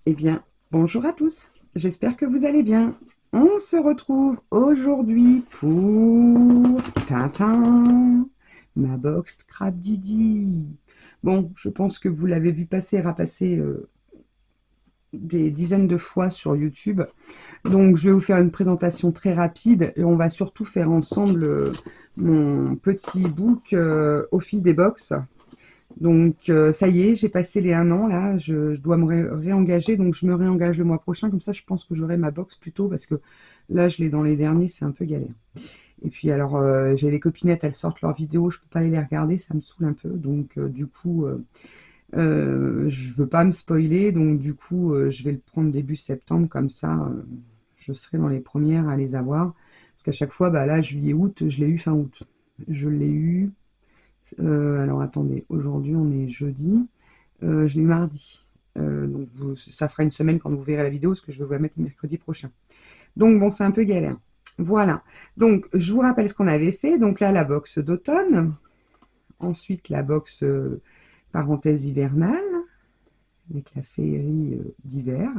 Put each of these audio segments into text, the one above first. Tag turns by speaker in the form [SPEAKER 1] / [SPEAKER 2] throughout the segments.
[SPEAKER 1] Eh bien, bonjour à tous, j'espère que vous allez bien. On se retrouve aujourd'hui pour Tintin, ma box Scrap Didi. Bon, je pense que vous l'avez vu passer, rapasser des dizaines de fois sur YouTube. Donc, je vais vous faire une présentation très rapide et on va surtout faire ensemble mon petit book au fil des box. Donc, ça y est, j'ai passé les 1 an, là, je dois me réengager, donc je me réengage le mois prochain, comme ça je pense que j'aurai ma box plus tôt, parce que là, je l'ai dans les derniers, c'est un peu galère. Et puis alors, j'ai les copinettes, elles sortent leurs vidéos, je peux pas aller les regarder, ça me saoule un peu, donc du coup, je veux pas me spoiler, donc du coup, je vais le prendre début septembre, comme ça, je serai dans les premières à les avoir, parce qu'à chaque fois, bah là, juillet, août, je l'ai eu fin août. Je l'ai eu... alors attendez, aujourd'hui on est jeudi, je l'ai eu mardi. Donc ça fera une semaine quand vous verrez la vidéo, parce que je vais vous la mettre le mercredi prochain. Donc bon, c'est un peu galère. Voilà. Donc je vous rappelle ce qu'on avait fait. Donc là, la box d'automne. Ensuite, la box parenthèse hivernale, avec la féerie d'hiver.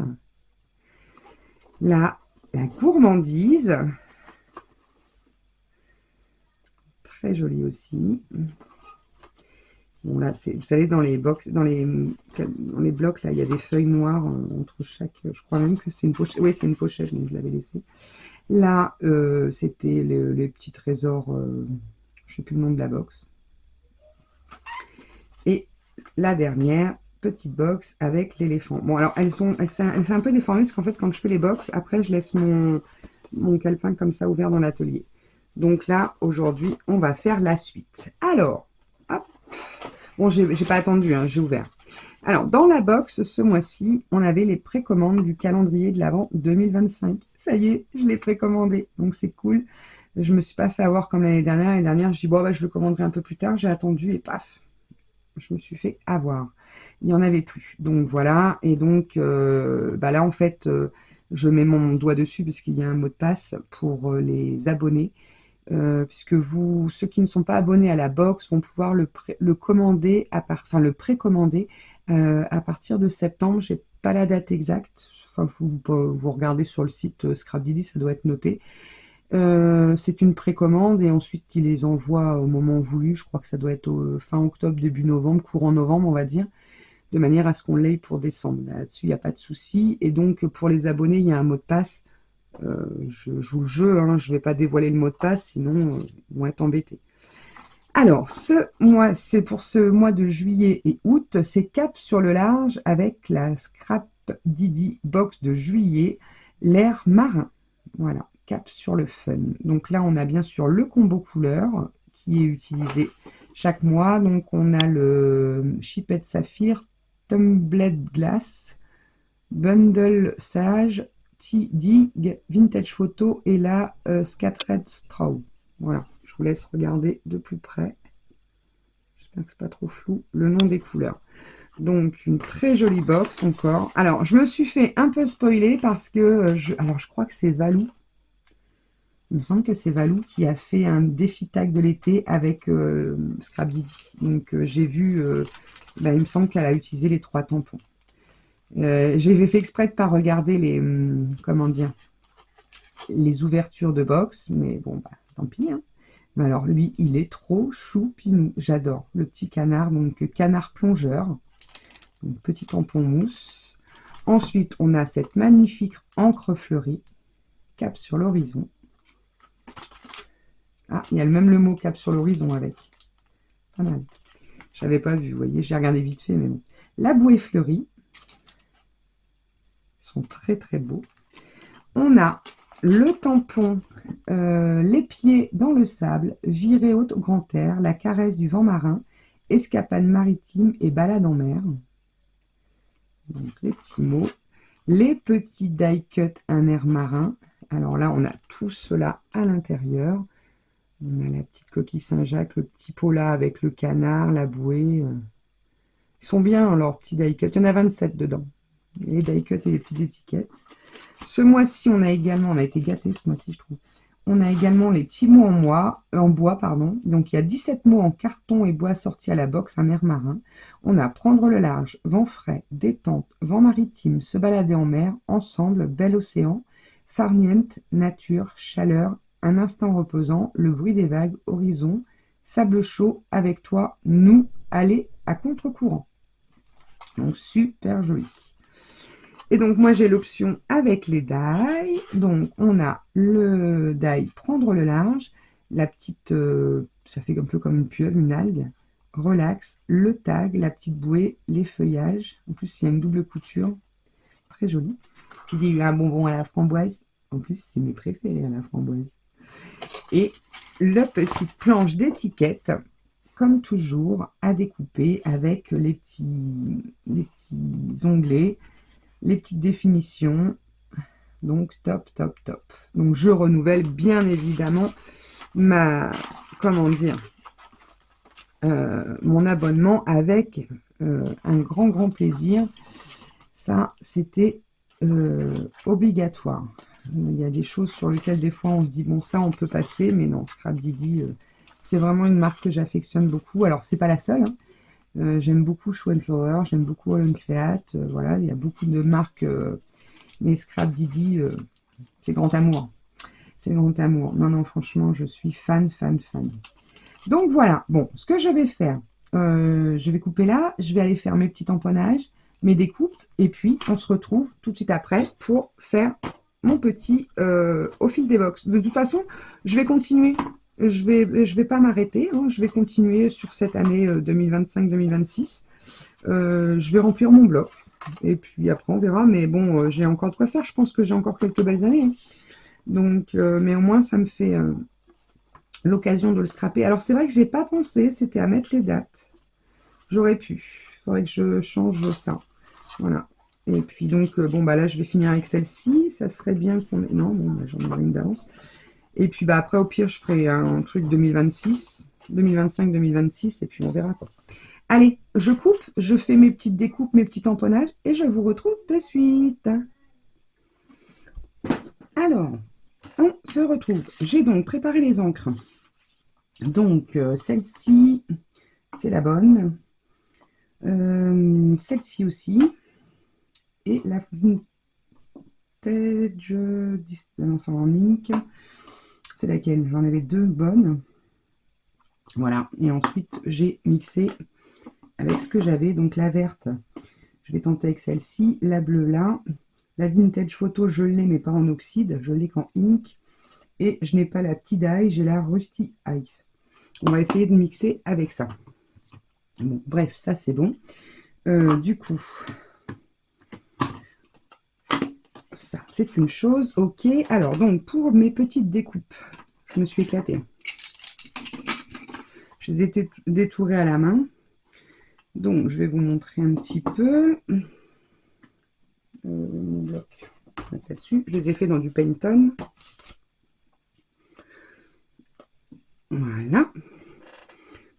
[SPEAKER 1] Là, la gourmandise. Très jolie aussi. Bon là, vous savez, dans les box, dans les blocs, là, il y a des feuilles noires entre chaque. Je crois même que c'est une pochette. Oui, c'est une pochette, mais je l'avais laissée. Là, c'était les petits trésors. Je ne sais plus le nom de la box. Et la dernière petite box avec l'éléphant. Bon, alors elle s'est un peu déformée parce qu'en fait, quand je fais les box, après, je laisse mon calepin comme ça ouvert dans l'atelier. Donc là, aujourd'hui, on va faire la suite. Alors, hop. Bon, j'ai pas attendu, hein, j'ai ouvert. Alors, dans la box, ce mois-ci, on avait les précommandes du calendrier de l'Avent 2025. Ça y est, je l'ai précommandé, donc c'est cool. Je me suis pas fait avoir comme l'année dernière. L'année dernière, je dis, bon, bah, je le commanderai un peu plus tard. J'ai attendu et paf, je me suis fait avoir. Il n'y en avait plus. Donc voilà, et donc bah là, en fait, je mets mon doigt dessus parce qu'il y a un mot de passe pour les abonnés. Puisque ceux qui ne sont pas abonnés à la box vont pouvoir le commander, enfin le précommander à partir de septembre. J'ai pas la date exacte. Enfin, vous regardez sur le site Scrapdiddy, ça doit être noté. C'est une précommande et ensuite ils les envoient au moment voulu. Je crois que ça doit être fin octobre, début novembre, courant novembre, on va dire, de manière à ce qu'on l'ait pour décembre. Là-dessus, il n'y a pas de souci. Et donc, pour les abonnés, il y a un mot de passe. Je joue le jeu, hein, je ne vais pas dévoiler le mot de passe, sinon ils vont être embêtés. Alors, c'est pour ce mois de juillet et août, c'est cap sur le large avec la Scrap Didi Box de juillet, l'air marin. Voilà, cap sur le fun. Donc là, on a bien sûr le combo couleur qui est utilisé chaque mois. Donc on a le Chipette Saphir, Tumbled Glass, Bundle Sage, Dig, Vintage Photo et la Scattered Straw. Voilà, je vous laisse regarder de plus près. J'espère que c'est pas trop flou. Le nom des couleurs. Donc, une très jolie box encore. Alors, je me suis fait un peu spoiler parce que, je crois que c'est Valou. Il me semble que c'est Valou qui a fait un défi tag de l'été avec Scrap Didi. Donc, j'ai vu, il me semble qu'elle a utilisé les 3 tampons. J'ai fait exprès de ne pas regarder comment dire, les ouvertures de box, mais bon, bah, tant pis. Hein. Mais alors, lui, il est trop choupinou. J'adore. Le petit canard, donc canard plongeur. Donc, petit tampon mousse. Ensuite, on a cette magnifique encre fleurie. Cap sur l'horizon. Ah, il y a même le mot cap sur l'horizon avec. Pas mal. Je n'avais pas vu, vous voyez, j'ai regardé vite fait, mais bon. La bouée fleurie. Ils sont très très beaux. On a le tampon, les pieds dans le sable, virée haute au grand air, la caresse du vent marin, escapade maritime et balade en mer. Donc les petits mots. Les petits die cut, un air marin. Alors là, on a tout cela à l'intérieur. On a la petite coquille Saint-Jacques, le petit pot là avec le canard, la bouée. Ils sont bien, leurs petits die cut. Il y en a 27 dedans. Les die cut et les petites étiquettes. Ce mois-ci, on a également, on a été gâtés ce mois-ci, je trouve. On a également les petits mots en bois, pardon. Donc, il y a 17 mots en carton et bois sortis à la boxe, un air marin. On a prendre le large, vent frais, détente, vent maritime, se balader en mer, ensemble, bel océan, farniente, nature, chaleur, un instant reposant, le bruit des vagues, horizon, sable chaud, avec toi, nous, aller à contre-courant. Donc, super joli. Et donc, moi, j'ai l'option avec les die. Donc, on a le die prendre le large, la petite, ça fait un peu comme une pieuvre, une algue, relax, le tag, la petite bouée, les feuillages. En plus, il y a une double couture, très jolie. Il y a eu un bonbon à la framboise. En plus, c'est mes préférés à la framboise. Et la petite planche d'étiquette, comme toujours, à découper avec les petits onglets, les petites définitions. Donc top, top, top. Donc je renouvelle bien évidemment mon abonnement avec un grand plaisir. Ça, c'était obligatoire. Il y a des choses sur lesquelles des fois on se dit bon, ça on peut passer, mais non, Scrap Didi, c'est vraiment une marque que j'affectionne beaucoup. Alors c'est pas la seule, hein. J'aime beaucoup Show & Flower, j'aime beaucoup All Create, voilà, il y a beaucoup de marques, mais Scrap Didi, c'est grand amour. C'est grand amour. Non, non, franchement, je suis fan. Donc voilà, bon, ce que je vais faire, je vais couper là, je vais aller faire mes petits tamponnages, mes découpes, et puis on se retrouve tout de suite après pour faire mon petit au fil des box. De toute façon, je vais continuer. Je vais pas m'arrêter, hein, je vais continuer sur cette année 2025-2026. Je vais remplir mon bloc. Et puis après, on verra. Mais bon, j'ai encore de quoi faire. Je pense que j'ai encore quelques belles années, hein. Donc, mais au moins, ça me fait l'occasion de le scraper. Alors, c'est vrai que j'ai pas pensé, c'était à mettre les dates. J'aurais pu. Il faudrait que je change ça. Voilà. Et puis donc, bon, bah là, je vais finir avec celle-ci. Ça serait bien qu'on... Non, bon, bah, j'en ai une d'avance. Et puis, bah après, au pire, je ferai un truc 2026, 2025-2026, et puis on verra, quoi. Allez, je coupe, je fais mes petites découpes, mes petits tamponnages, et je vous retrouve de suite. Alors, on se retrouve. J'ai donc préparé les encres. Donc, celle-ci, c'est la bonne. Celle-ci aussi. Et la Vintage... Non, c'est en ink. C'est laquelle? J'en avais deux bonnes. Voilà. Et ensuite, j'ai mixé avec ce que j'avais. Donc, la verte, je vais tenter avec celle-ci. La bleue, là. La Vintage Photo, je l'ai, mais pas en oxyde. Je l'ai qu'en ink. Et je n'ai pas la Tie-Dye, j'ai la Rusty Ice. On va essayer de mixer avec ça. Bon, bref, ça, c'est bon. Du coup, ça, c'est une chose. Ok. Alors, donc, pour mes petites découpes, je me suis éclatée. Je les ai détourées à la main. Donc, je vais vous montrer un petit peu. Mon bloc, je vais mettre là-dessus. Je les ai fait dans du Pantone. Voilà.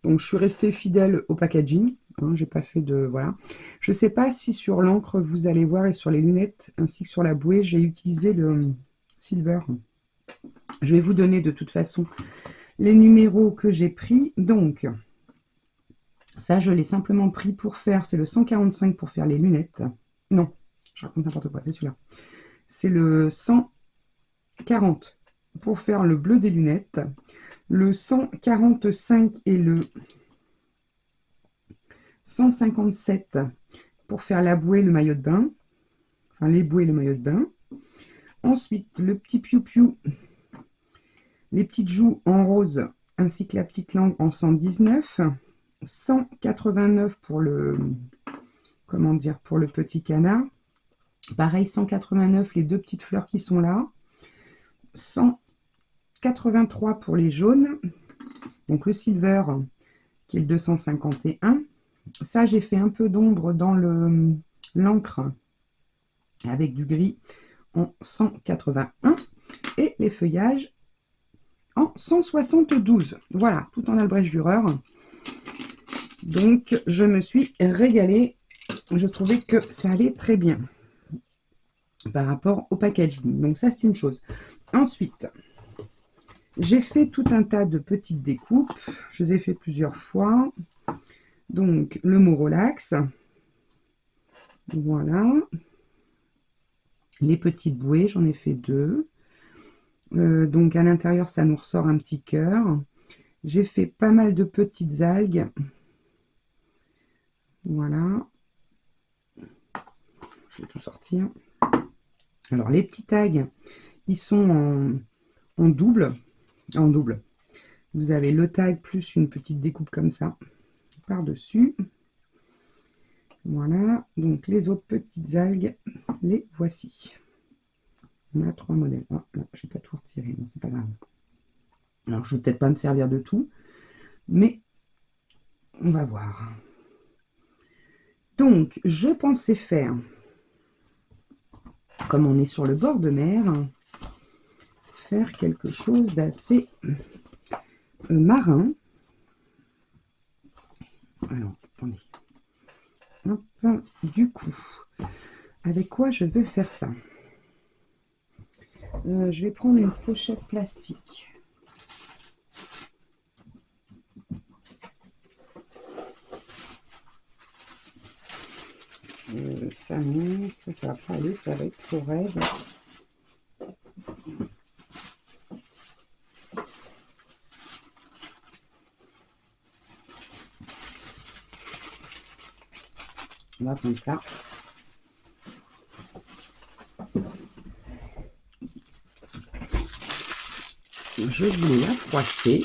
[SPEAKER 1] Donc, je suis restée fidèle au packaging. Hein, j'ai pas fait de... Voilà. Je sais pas si sur l'encre, vous allez voir, et sur les lunettes, ainsi que sur la bouée, j'ai utilisé le silver. Je vais vous donner de toute façon les numéros que j'ai pris. Donc, ça, je l'ai simplement pris pour faire... C'est le 145 pour faire les lunettes. Non, je raconte n'importe quoi, c'est celui-là. C'est le 140 pour faire le bleu des lunettes. Le 145 et le 157 pour faire la bouée, le maillot de bain. Enfin, les bouées, le maillot de bain. Ensuite, le petit piou-piou, les petites joues en rose, ainsi que la petite langue en 119. 189 pour le... Comment dire? Pour le petit canard. Pareil, 189, les deux petites fleurs qui sont là. 183 pour les jaunes. Donc, le silver, qui est le 251. Ça, j'ai fait un peu d'ombre dans l'encre avec du gris en 181 et les feuillages en 172. Voilà, tout en Albrecht Dürer. Donc, je me suis régalée. Je trouvais que ça allait très bien. par rapport au packaging. Donc ça, c'est une chose. Ensuite, j'ai fait tout un tas de petites découpes. Je les ai fait plusieurs fois. Donc, le mot relax. Voilà. Les petites bouées, j'en ai fait 2. Donc, à l'intérieur, ça nous ressort un petit cœur. J'ai fait pas mal de petites algues. Voilà. Je vais tout sortir. Alors, les petits tags, ils sont en double. En double. Vous avez le tag plus une petite découpe comme ça par-dessus. Voilà. Donc, les autres petites algues, les voici. On a 3 modèles. Ah, là, je n'ai pas tout retiré, mais c'est pas grave. Alors, je ne vais peut-être pas me servir de tout, mais on va voir. Donc, je pensais faire, comme on est sur le bord de mer, faire quelque chose d'assez marin. Alors, attendez. Hop, du coup, avec quoi je veux faire ça? Je vais prendre une pochette plastique. Ça non, ça va pas aller, ça va être trop raide. On va prendre ça. Je vais la froisser.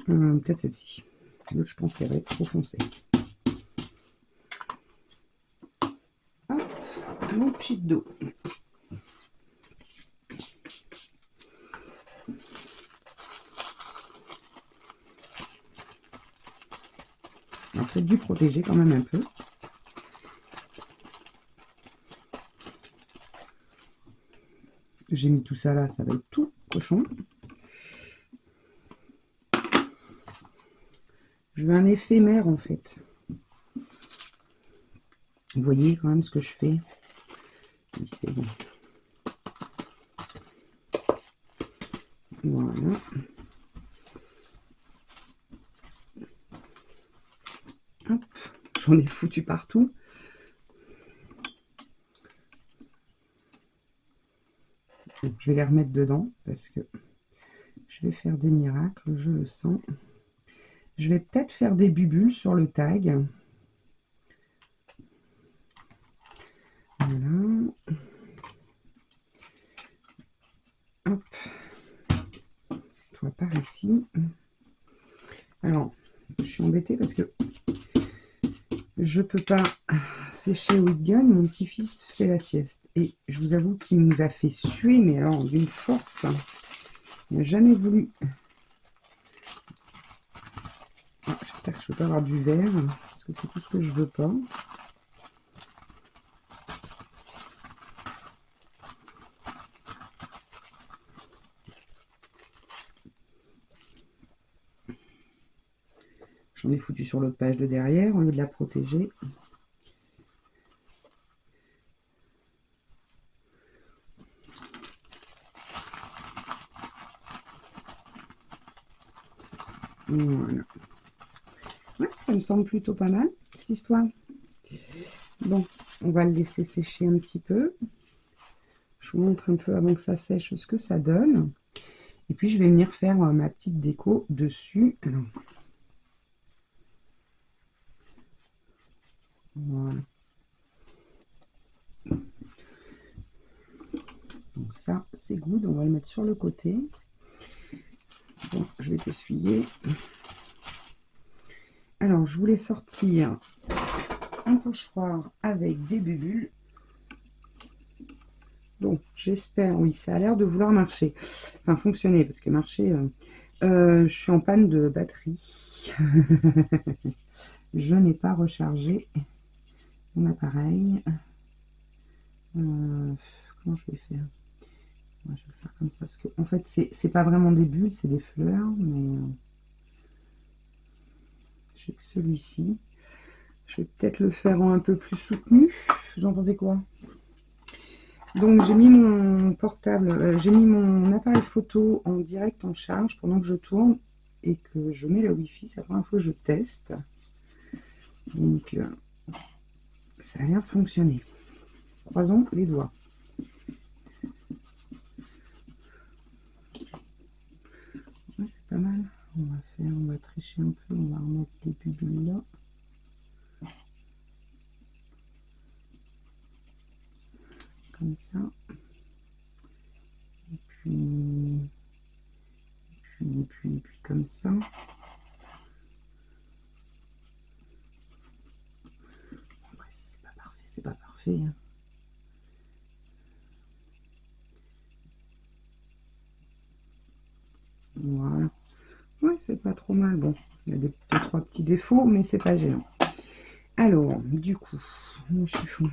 [SPEAKER 1] Peut-être celle-ci. L'autre, je pense qu'elle va être trop foncée. Hop, mon pchit d'eau. Alors, c'est dû protéger quand même un peu. J'ai mis tout ça là, ça va être tout cochon. Je veux un éphémère en fait. Vous voyez quand même ce que je fais. Oui, c'est bon. Voilà. J'en ai foutu partout. Bon, je vais les remettre dedans parce que je vais faire des miracles, je le sens. Je vais peut-être faire des bulles sur le tag. Voilà. Hop. Toi par ici. Alors, je suis embêtée parce que je peux pas sécher au gun. Mon petit-fils fait la sieste. Et je vous avoue qu'il nous a fait suer, mais alors d'une force. Il n'a jamais voulu. Ah, j'espère que je ne peux pas avoir du verre. Parce que c'est tout ce que je veux pas. J'en ai foutu sur l'autre page de derrière au lieu de la protéger. Voilà. Ouais, ça me semble plutôt pas mal, cette histoire. Bon, on va le laisser sécher un petit peu. Je vous montre un peu avant que ça sèche ce que ça donne. Et puis, je vais venir faire ma petite déco dessus. Alors, voilà. Donc ça, c'est good. On va le mettre sur le côté. Bon, je vais t'essuyer. Alors, je voulais sortir un pochoir avec des bulles. Donc, j'espère, oui, ça a l'air de vouloir marcher. Enfin, fonctionner, parce que marcher... je suis en panne de batterie. Je n'ai pas rechargé mon appareil. Comment je vais faire? Ouais, je vais le faire comme ça, parce que en fait, c'est pas vraiment des bulles, c'est des fleurs, mais j'ai que celui-ci. Je vais peut-être le faire en un peu plus soutenu. J'en pensais quoi? Donc j'ai mis mon portable, j'ai mis mon appareil photo en direct en charge pendant que je tourne et que je mets la Wi-Fi. C'est la première fois que je teste. Donc ça a l'air de fonctionner. Croisons les doigts. Ouais, c'est pas mal. On va tricher un peu, on va remettre les bulles là. Comme ça. Et puis comme ça. Après, si c'est pas parfait, c'est pas parfait. Hein. Voilà. Ouais, c'est pas trop mal. Bon, il y a deux, trois petits défauts, mais c'est pas gênant. Alors, du coup, mon chiffon.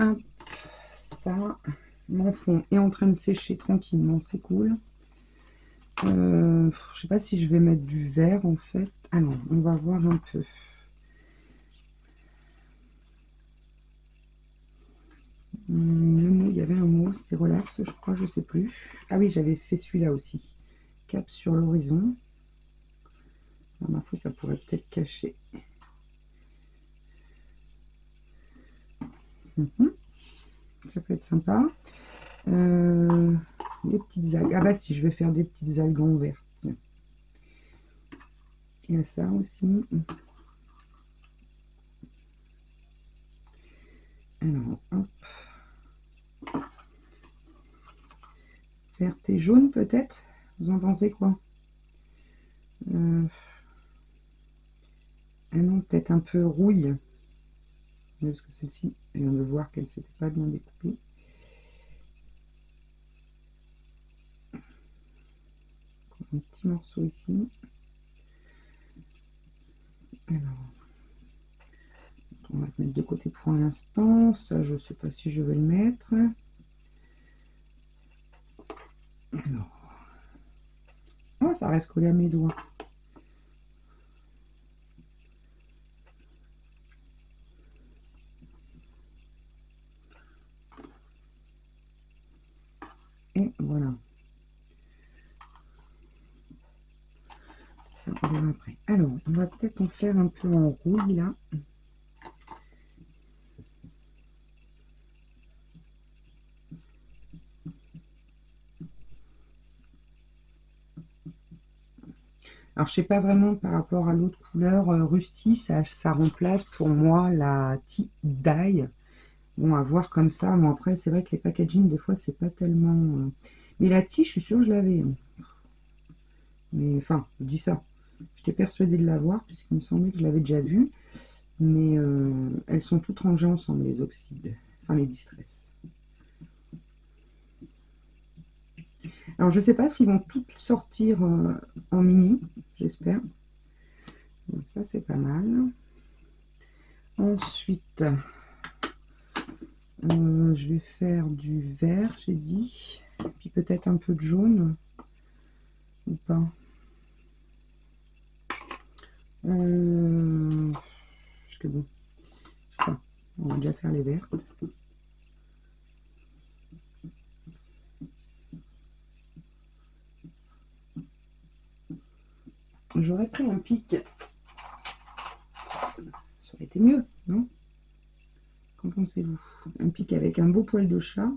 [SPEAKER 1] Hop, ça, mon fond est en train de sécher tranquillement, c'est cool. Je sais pas si je vais mettre du vert en fait. Ah non, on va voir un peu. Le mot, il y avait un mot, c'était relax, je crois, je sais plus. Ah oui, j'avais fait celui-là aussi. Cap sur l'horizon. Ma foi, ça pourrait peut-être cacher. Ça peut être sympa. Les petites algues. Ah bah si, je vais faire des petites algues en vert. Tiens. Il y a ça aussi. Alors, hop. Vert et jaune peut-être. Vous en pensez quoi? Ah non, peut-être un peu rouille. Parce que celle-ci, je viens de voir qu'elle s'était pas bien découpée. Un petit morceau ici. Alors, on va le mettre de côté pour l'instant. Ça, je sais pas si je vais le mettre. Alors, oh, ça reste collé à mes doigts. Et voilà. Ça, on verra après. Alors, on va peut-être en faire un peu en rouille là. Alors, je sais pas vraiment par rapport à l'autre couleur Rusty, ça remplace pour moi la tea dye. Bon, à voir comme ça. Bon, après, c'est vrai que les packaging, des fois, c'est pas tellement... Mais la tea, je suis sûre que je l'avais. Mais, enfin, je dis ça. J'étais persuadée de l'avoir, puisqu'il me semblait que je l'avais déjà vue. Mais elles sont toutes rangées ensemble, les oxydes. Enfin, les distress. Alors, je sais pas s'ils vont toutes sortir en mini. J'espère. Donc, ça, c'est pas mal. Ensuite... je vais faire du vert, j'ai dit. Puis peut-être un peu de jaune. Ou pas. Parce que bon, je sais pas. On va déjà faire les vertes. J'aurais pris un pic. Ça aurait été mieux, non? Qu'en pensez-vous? Un pic avec un beau poil de chat.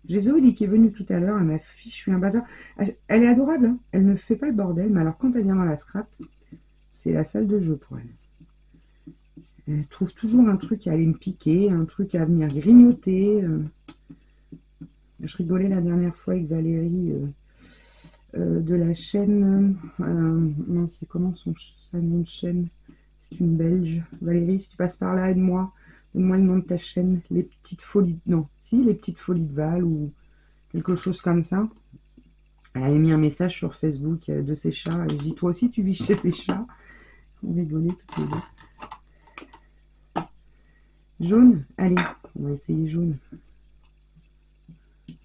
[SPEAKER 1] J'ai Zoé qui est venue tout à l'heure, elle m'a fichu un bazar. Elle est adorable, hein, elle ne fait pas le bordel, mais alors quand elle vient dans la scrap, c'est la salle de jeu pour elle. Elle trouve toujours un truc à aller me piquer, un truc à venir grignoter. Je rigolais la dernière fois avec Valérie de la chaîne. Non, c'est comment sa nom de chaîne? C'est une Belge. Valérie, si tu passes par là, aide-moi. Donne-moi le nom de ta chaîne. Les petites folies. Non, si, les petites folies de Val ou quelque chose comme ça. Elle avait mis un message sur Facebook de ses chats. Et je dis, toi aussi, tu vis chez tes chats? On rigolait toutes les deux. Jaune? Allez, on va essayer jaune. Vous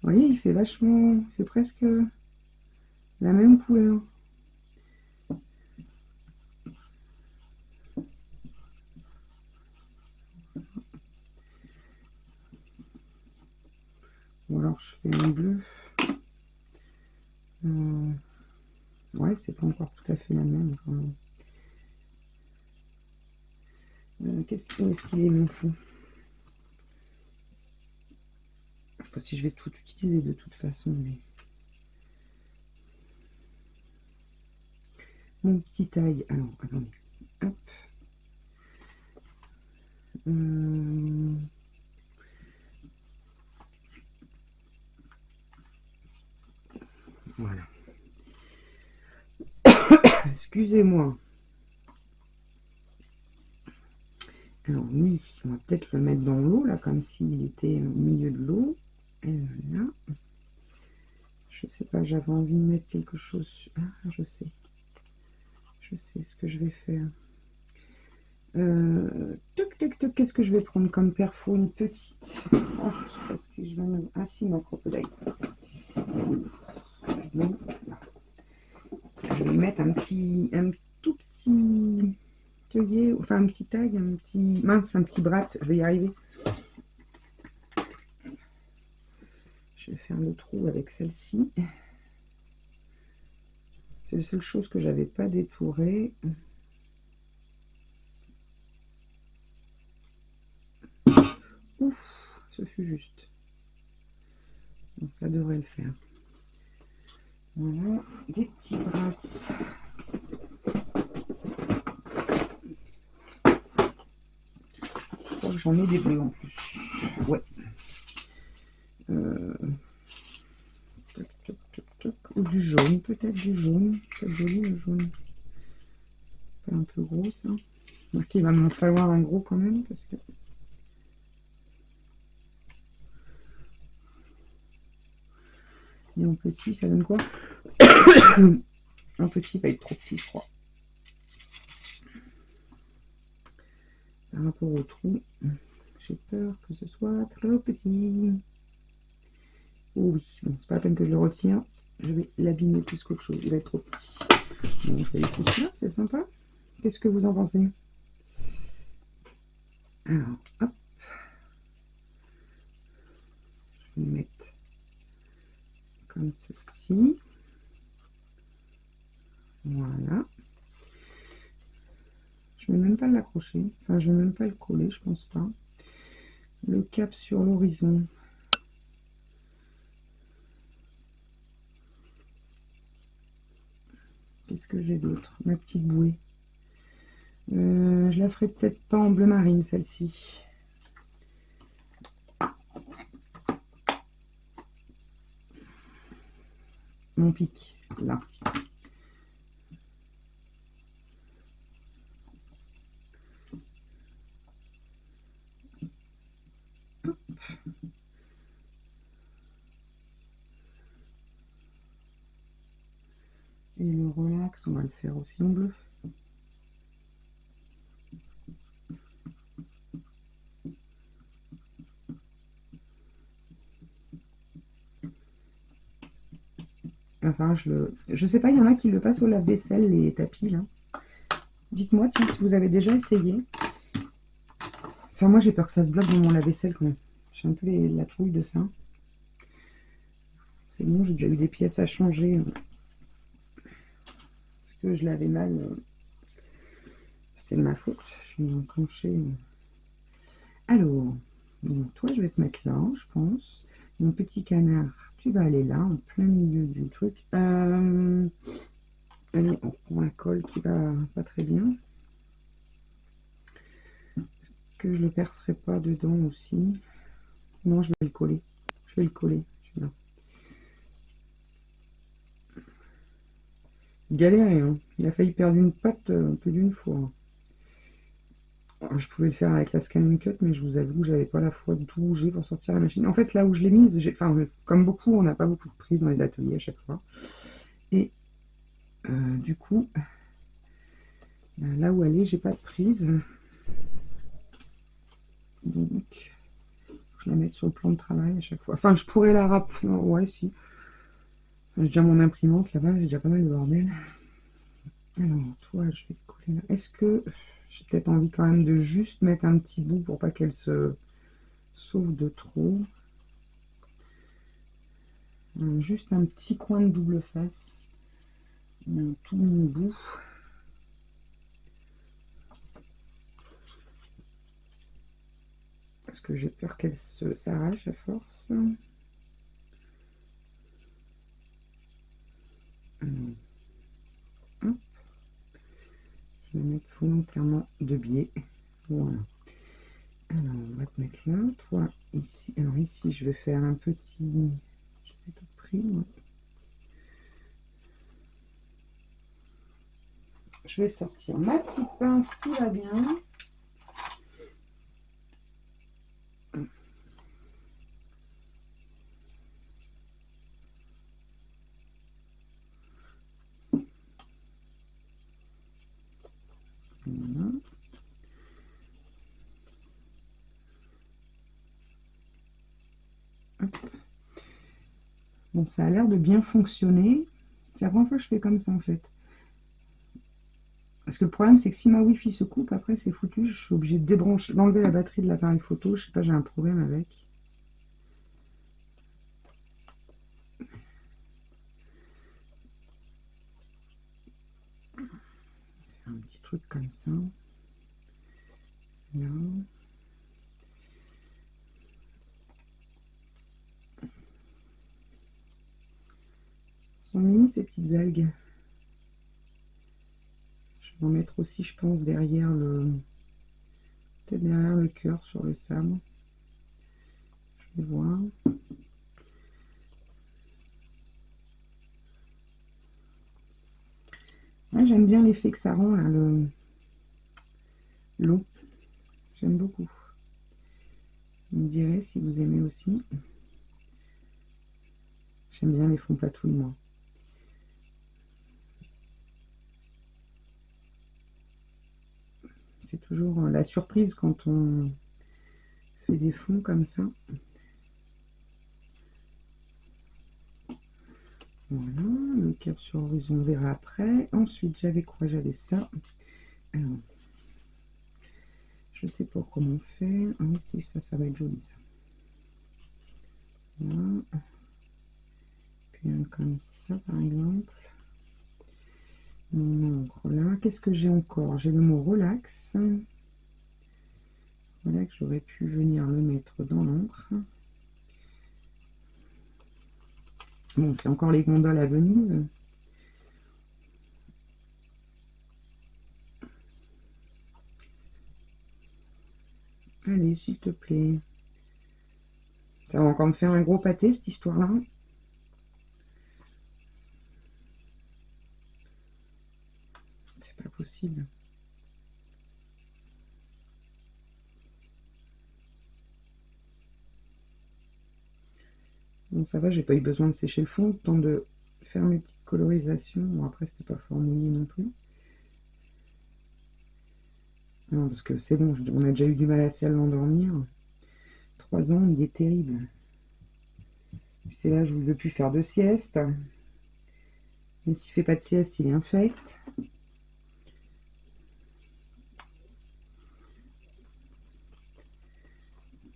[SPEAKER 1] voyez, il fait vachement... Il fait presque la même couleur. alors je fais un bleu. Ouais, c'est pas encore tout à fait la même quand même. Où est-ce qu'il est mon fond? Je sais pas si je vais tout utiliser de toute façon, mais... Mon petit taille. Alors, attendez. Hop. Voilà. Excusez-moi. Alors, oui, on va peut-être le mettre dans l'eau, là, comme s'il était au milieu de l'eau. Et voilà. Je sais pas, j'avais envie de mettre quelque chose. Ah, je sais. Je sais ce que je vais faire. Toc, toc, toc. Qu'est-ce que je vais prendre comme perfo? Une petite. Oh, je sais pas ce que je vais mettre. Ah, si, ma crocodile. Bon. Je vais mettre un tout petit œillet, enfin un petit tag, un petit brat. Je vais y arriver. Je vais faire le trou avec celle-ci. C'est la seule chose que j'avais pas détourée. Ouf, ce fut juste. Donc ça devrait le faire. Voilà, des petits brats. Je crois que j'en ai des bleus en plus. Ouais. Toc, toc, toc, toc. Ou du jaune, peut-être du jaune. C'est joli le jaune. Un peu gros ça. Donc il va m'en falloir un gros quand même parce que... Et en petit, ça donne quoi? Un petit va être trop petit, je crois. Par rapport au trou, j'ai peur que ce soit trop petit. Oh oui, bon, c'est pas la peine que je le retire. Je vais l'abîmer plus qu'autre chose. Il va être trop petit. Bon, je vais laisser celui-là, c'est sympa. Qu'est-ce que vous en pensez? Alors, hop. Je vais le mettre comme ceci. Voilà. Je ne vais même pas l'accrocher. Enfin, je ne vais même pas le coller, je pense pas. Le cap sur l'horizon. Qu'est-ce que j'ai d'autre? Ma petite bouée. Je la ferai peut-être pas en bleu marine, celle-ci. Mon pic, là. Hop. Et le relax, on va le faire aussi en bleu. Enfin, je sais pas, il y en a qui le passent au lave-vaisselle, les tapis, là. Dites-moi, tiens, si vous avez déjà essayé. Enfin, moi, j'ai peur que ça se bloque dans mon lave-vaisselle, quand même. J'ai un peu la trouille de ça. C'est bon, j'ai déjà eu des pièces à changer. Parce que je l'avais mal. C'était de ma faute. Je suis enclenchée. Alors, donc, toi, je vais te mettre là, je pense. Mon petit canard, tu vas aller là, en plein milieu du truc. Allez, on prend la colle qui va pas très bien. Est-ce que je le percerai pas dedans aussi? Non, je vais le coller. Je vais le coller, celui-là. Galéré, hein. Il a failli perdre une patte plus d'une fois. Alors, je pouvais le faire avec la Scan Cut, mais je vous avoue que j'avais pas la foi de tout bouger pour sortir la machine. En fait, là où je l'ai mise, enfin, comme beaucoup, on n'a pas beaucoup de prises dans les ateliers à chaque fois. Et du coup, là où elle est, j'ai pas de prise. Donc, je la mets sur le plan de travail à chaque fois. Enfin, je pourrais la rappeler. Ouais, si. J'ai déjà mon imprimante là-bas, j'ai déjà pas mal de bordel. Alors, toi, je vais te coller là. Est-ce que j'ai peut-être envie quand même de juste mettre un petit bout pour pas qu'elle se sauve de trop? Juste un petit coin de double face. Tout mon bout. Parce que j'ai peur qu'elle s'arrache à force. Hop. Je vais mettre volontairement de biais. Voilà. Alors, on va te mettre là. Toi, ici. Alors, ici, je vais faire un petit... Je sais tout prix, moi. Je vais sortir ma petite pince qui va bien. Voilà. Hop. Bon, ça a l'air de bien fonctionner. C'est la première fois que je fais comme ça, en fait. Parce que le problème, c'est que si ma Wi-Fi se coupe, après, c'est foutu. Je suis obligée de débrancher, d'enlever la batterie de l'appareil photo. Je sais pas, j'ai un problème avec. Un petit truc comme ça. Là. Sont mini ces petites algues. Je vais en mettre aussi, je pense, derrière le... Peut-être derrière le cœur sur le sable. Je vais voir. Ouais, j'aime bien l'effet que ça rend, là, l'eau. J'aime beaucoup. Vous me direz si vous aimez aussi. J'aime bien les fonds patouilles, moi. C'est toujours la surprise quand on fait des fonds comme ça. Voilà, le cœur sur horizon, on verra après. Ensuite, j'avais quoi? J'avais ça. Alors, je sais pas comment on fait. Ah oui, si, ça va être joli, ça. Voilà. Puis un comme ça, par exemple. Mon encre là. Qu'est-ce que j'ai encore? J'ai le mot relax. Voilà que j'aurais pu venir le mettre dans l'encre. Bon, c'est encore les gondoles à Venise. Allez, s'il te plaît. Ça va encore me faire un gros pâté, cette histoire-là. C'est pas possible. Bon, ça va, j'ai pas eu besoin de sécher le fond, le temps de faire mes petites colorisations. Bon, après, c'était pas fort mouillé non plus. Non, parce que c'est bon, on a déjà eu du mal à l'endormir. 3 ans, il est terrible. C'est là, je ne veux plus faire de sieste. Mais s'il fait pas de sieste, il est infect.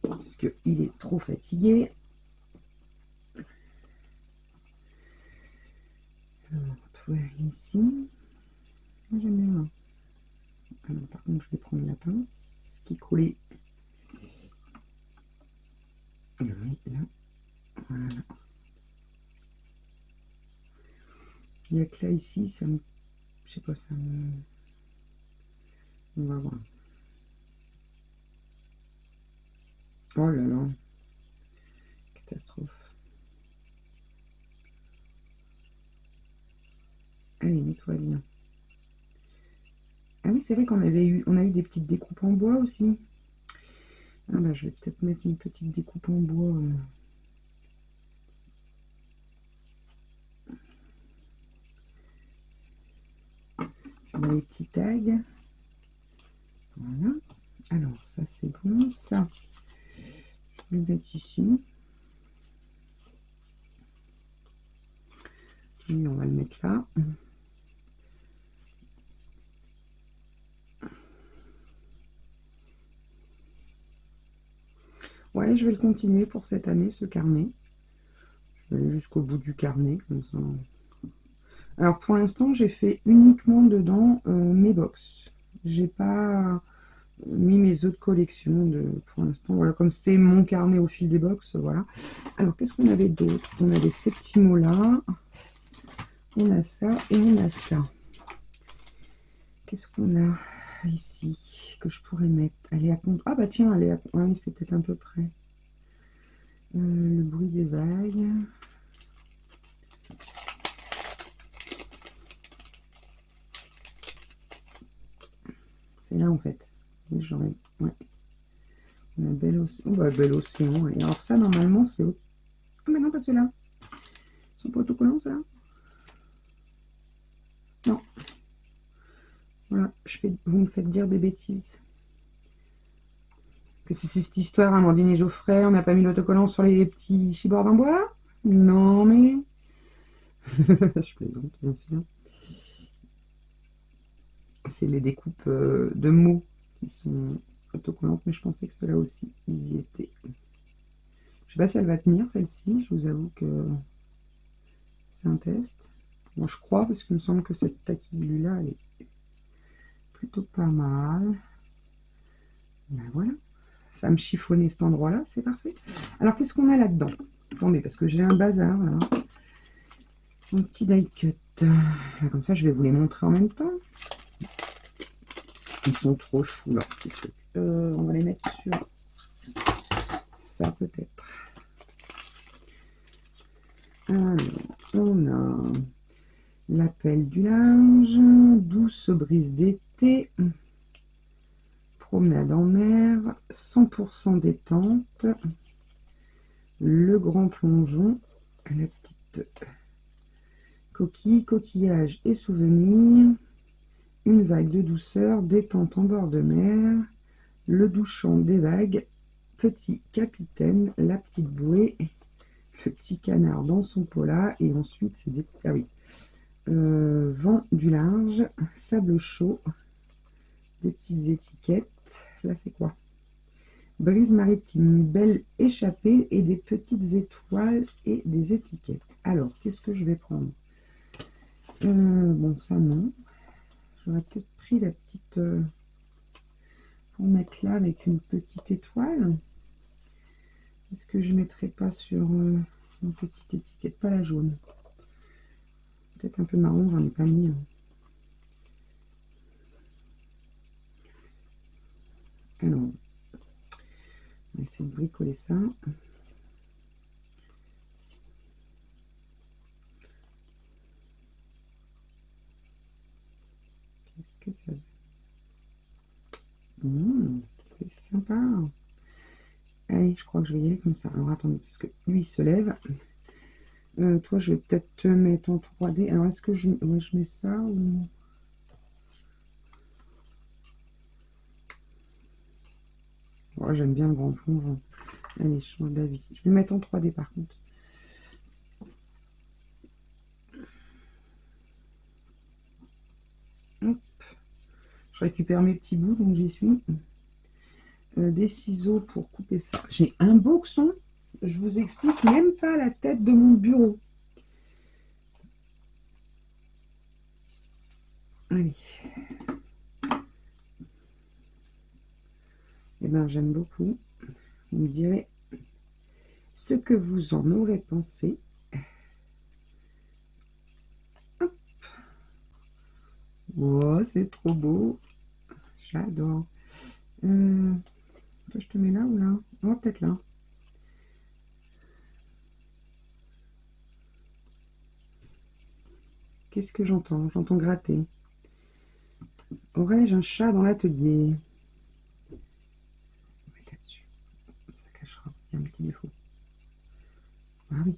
[SPEAKER 1] Parce qu'il est trop fatigué. Alors, toi, ici. J'aime bien. Alors, par contre, je vais prendre la pince qui coulait. Là, voilà. Il n'y a que là, ici, ça me... Je sais pas, ça me... On va voir. Oh là là. Catastrophe. Allez, nettoie bien. Ah oui, c'est vrai qu'on avait eu, on a eu des petites découpes en bois aussi. Ah bah, je vais peut-être mettre une petite découpe en bois. Les petits tags. Voilà. Alors, ça c'est bon. Ça, je vais le mettre ici. Et on va le mettre là. Ouais, je vais le continuer pour cette année, ce carnet. Je vais aller jusqu'au bout du carnet, comme ça. Alors pour l'instant, j'ai fait uniquement dedans mes box. J'ai pas mis mes autres collections pour l'instant. Voilà, comme c'est mon carnet au fil des box, voilà. Alors qu'est-ce qu'on avait d'autre? On avait ces petits mots là. On a ça et on a ça. Qu'est-ce qu'on a ici que je pourrais mettre? Elle est à compte. Ah bah tiens, elle est à... oui, c'est peut-être un peu près. Le bruit des vagues. C'est là en fait. J'aurais. Ouais. On a bel océan. Oh bah bel océan. Et alors ça normalement c'est. Ah mais non pas ceux-là. Ils sont pas autocollants ceux-là. Non. Voilà. Vous me faites dire des bêtises. Que c'est cette histoire, Amandine et Geoffrey, on n'a pas mis l'autocollant sur les petits chibords en bois? Non mais. Je plaisante bien sûr. C'est les découpes de mots qui sont autocollantes, mais je pensais que ceux-là aussi, ils y étaient. Je sais pas si elle va tenir celle-ci, je vous avoue que c'est un test. Moi je crois, parce qu'il me semble que cette taquille-là, elle est plutôt pas mal. Ben voilà, ça me chiffonnait cet endroit-là, c'est parfait. Alors qu'est-ce qu'on a là-dedans? Attendez, parce que j'ai un bazar là. Un petit die cut. Comme ça, je vais vous les montrer en même temps. Ils sont trop choux là, ces trucs. On va les mettre sur ça peut-être. Alors, on a l'appel du linge, douce brise d'été, promenade en mer, 100% détente, le grand plongeon, la petite coquille, coquillage et souvenir, une vague de douceur, détente en bord de mer, le doux chant des vagues, petit capitaine, la petite bouée, le petit canard dans son pola, et ensuite c'est des... Ah oui. Vent du large, sable chaud, des petites étiquettes. Là, c'est quoi? Brise maritime, belle échappée et des petites étoiles et des étiquettes. Alors, qu'est-ce que je vais prendre? Bon, ça non. J'aurais peut-être pris la petite... pour mettre là avec une petite étoile. Est-ce que je ne mettrai pas sur une petite étiquette? Pas la jaune. Peut-être un peu marron, j'en ai pas mis. Alors, on va essayer de bricoler ça. Qu'est-ce que ça fait? C'est sympa. Allez, je crois que je vais y aller comme ça. Alors attendez, parce que lui il se lève. Toi, je vais peut-être te mettre en 3D. Alors, est-ce que ouais, je mets ça ou... Oh, j'aime bien le grand plongeon. Allez, je change d'avis. Je vais le mettre en 3D par contre. Hop. Je récupère mes petits bouts, donc j'y suis. Des ciseaux pour couper ça. J'ai un boxon. Je vous explique même pas la tête de mon bureau. Allez. Eh bien, j'aime beaucoup. Vous me direz ce que vous en aurez pensé. Hop. Oh, c'est trop beau. J'adore. Toi, je te mets là ou là? Oh, peut-être là. Qu'est-ce que j'entends? J'entends gratter. Aurais-je un chat dans l'atelier? On va mettre là-dessus. Ça cachera. Il y a un petit défaut. Ah oui.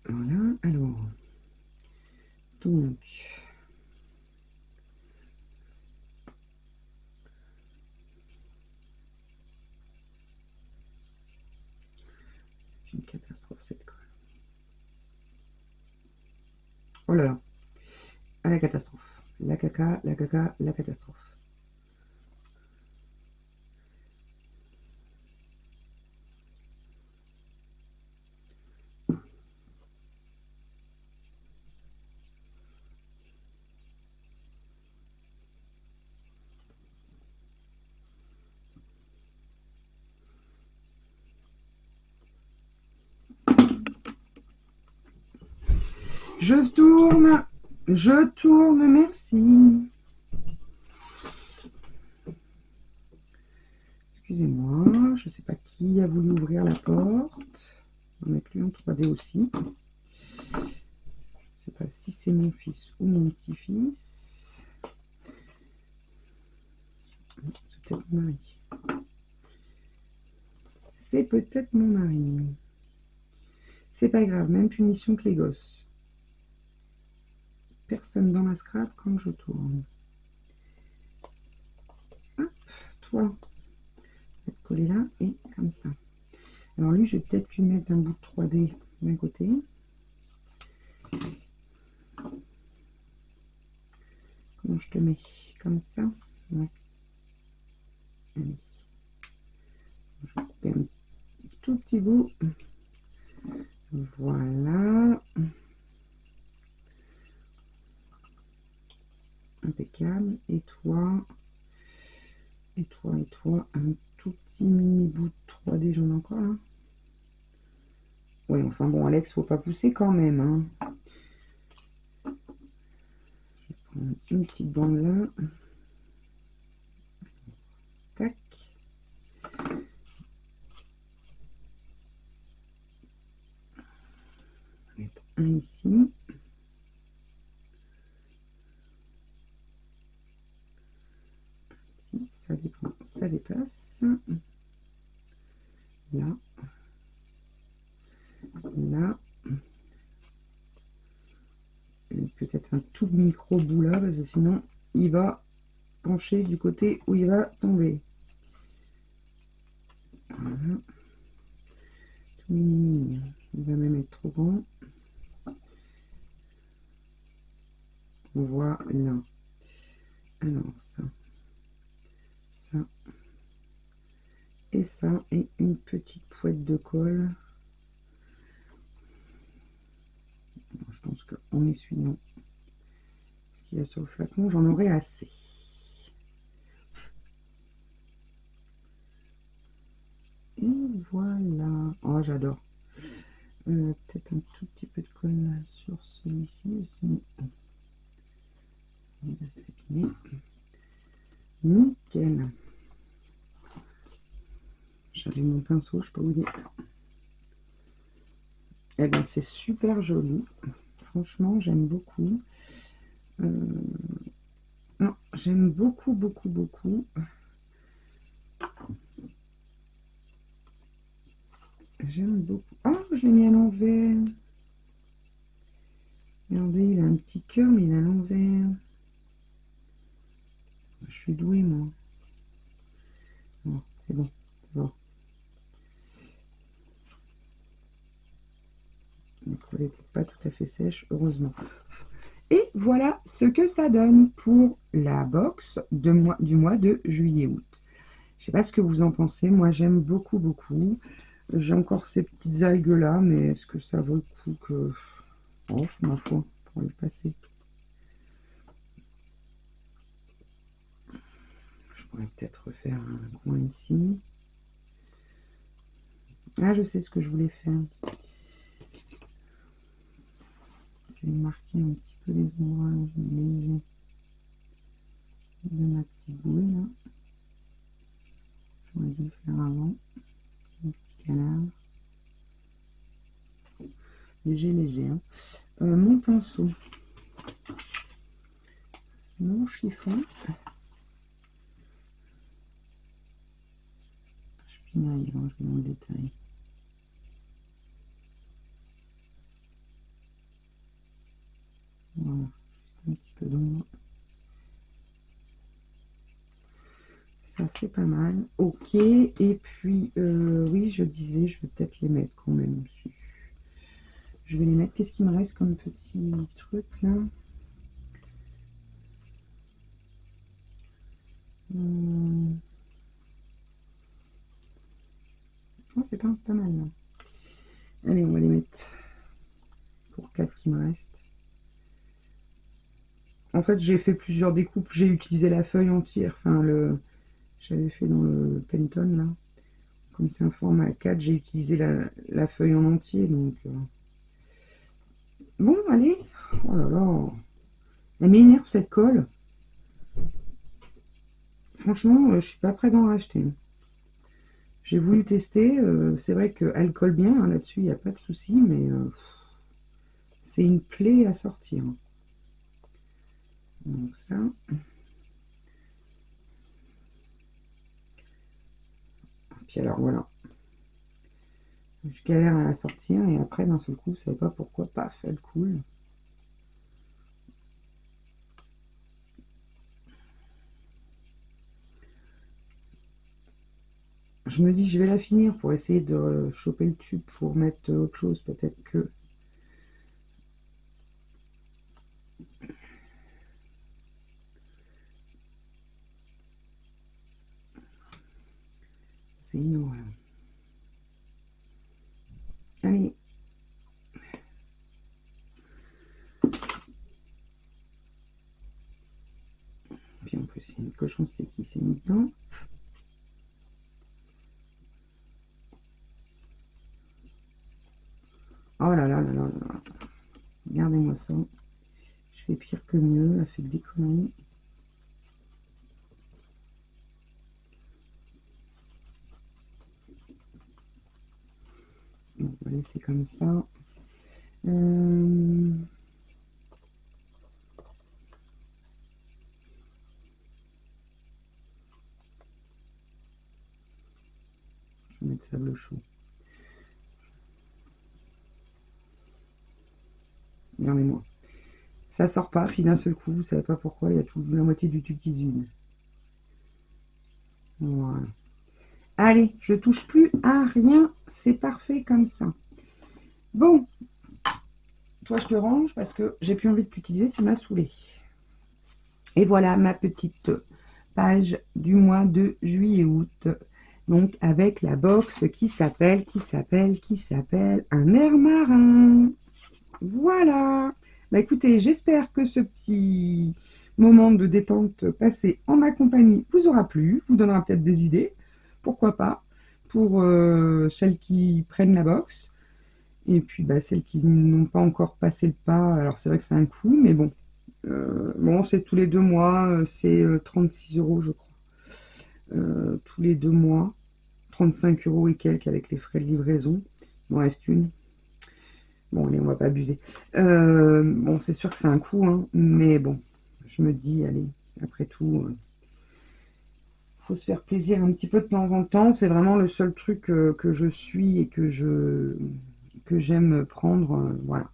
[SPEAKER 1] Voilà. Alors. Donc. C'est une catastrophe cette colle. Oh là là. À la catastrophe. La caca, la catastrophe. Je tourne, merci. Excusez-moi, je ne sais pas qui a voulu ouvrir la porte. On va mettre lui en 3D aussi. Je ne sais pas si c'est mon fils ou mon petit-fils. C'est peut-être mon mari. C'est peut-être mon mari. C'est pas grave, même punition que les gosses. Personne dans la scrap quand je tourne. Hop, toi, je vais te coller là et comme ça. Alors lui, je vais peut-être lui mettre un bout de 3D d'un côté. Comment je te mets? Comme ça. Ouais. Allez. Je vais couper un tout petit bout. Voilà. Impeccable. Et toi, un tout petit mini bout de 3D, j'en ai encore là. Oui, enfin bon, Alex, faut pas pousser quand même. Hein. Je vais prendre une petite bande là. Tac. Mettre un ici. Si ça dépend, ça dépasse. Là. Là. Peut-être un tout micro bout là, parce que sinon il va pencher du côté où il va tomber. Voilà. Tout mini. Il va même être trop grand. Voilà. Alors ça. Ça. Et ça. Et une petite poêle de colle. Je pense qu'en essuyant ce qu'il y a sur le flacon, j'en aurai assez. Et voilà. Oh, j'adore. Peut-être un tout petit peu de colle sur celui-ci aussi. Il va s'abîmer. Nickel. J'avais mon pinceau, je peux vous dire. Eh bien, c'est super joli. Franchement, j'aime beaucoup. Non, j'aime beaucoup, beaucoup, beaucoup. J'aime beaucoup. Oh, je l'ai mis à l'envers. Regardez, il a un petit cœur, mais il est à l'envers. Je suis douée, moi. Bon, c'est bon. Bon. La colle n'était pas tout à fait sèche, heureusement. Et voilà ce que ça donne pour la box du mois de juillet-août. Je ne sais pas ce que vous en pensez. Moi, j'aime beaucoup, beaucoup. J'ai encore ces petites algues là, mais est-ce que ça vaut le coup que... Oh, ma foi, pour les passer. Je pourrais peut-être refaire un coin ici. Ah, je sais ce que je voulais faire. C'est marquer un petit peu les ombrages légers de ma petite bouée là. J'aurais dû le faire avant. Un petit canard. Léger, léger. Hein. Mon pinceau. Mon chiffon. Je pinaille, alors je vais dans le détail. Voilà, juste un petit peu d'ombre. Ça, c'est pas mal. Ok, et puis, oui, je disais, je vais peut-être les mettre quand même dessus. Je vais les mettre. Qu'est-ce qu'il me reste comme petit truc, là? Oh, c'est pas mal, là. Allez, on va les mettre pour 4 qui me restent. En fait, j'ai fait plusieurs découpes. J'ai utilisé la feuille entière. Enfin, j'avais fait dans le Penton, là. Comme c'est un format 4, j'ai utilisé la feuille en entier. Donc, Bon, allez. Oh là là. Elle m'énerve cette colle. Franchement, je suis pas prêt d'en racheter. J'ai voulu tester. C'est vrai qu'elle colle bien, hein, là-dessus, il n'y a pas de souci, mais c'est une plaie à sortir. Donc ça. Puis alors voilà. Je galère à la sortir et après d'un seul coup, je ne savais pas pourquoi, paf, elle coule. Je me dis, je vais la finir pour essayer de choper le tube pour mettre autre chose. Peut-être que... C'est une horreur. Allez. Puis en plus, il y a une cochon steak qui s'est mis dedans. Oh là là là là là. Regardez-moi ça. Je fais pire que mieux. Elle fait que des conneries. Bon, on va laisser comme ça. Je vais mettre sable chaud. Regardez-moi. Ça sort pas, puis d'un seul coup, vous savez pas pourquoi, il y a tout la moitié du tube qui se vide. Voilà. Allez, je touche plus à rien, c'est parfait comme ça. Bon, toi je te range parce que j'ai plus envie de t'utiliser, tu m'as saoulé. Et voilà ma petite page du mois de juillet-août. Donc avec la box qui s'appelle un air marin. Voilà. Bah écoutez, j'espère que ce petit moment de détente passé en ma compagnie vous aura plu, vous donnera peut-être des idées, pourquoi pas, pour celles qui prennent la box. Et puis bah, celles qui n'ont pas encore passé le pas, alors c'est vrai que c'est un coût, mais bon. Bon, c'est tous les 2 mois, c'est 36 € je crois. Tous les 2 mois, 35 € et quelques avec les frais de livraison. Il m'en reste une. Bon, allez, on va pas abuser. Bon, c'est sûr que c'est un coût, hein, mais bon, je me dis, allez, après tout, faut se faire plaisir un petit peu de temps en temps. C'est vraiment le seul truc que je suis et que j'aime prendre, voilà.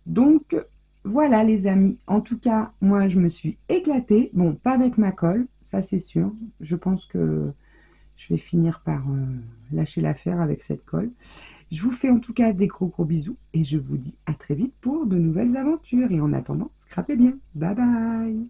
[SPEAKER 1] Donc, voilà les amis. En tout cas, moi, je me suis éclatée. Bon, pas avec ma colle, ça c'est sûr. Je pense que je vais finir par lâcher l'affaire avec cette colle. Je vous fais en tout cas des gros gros bisous et je vous dis à très vite pour de nouvelles aventures. Et en attendant, scrapez bien. Bye bye.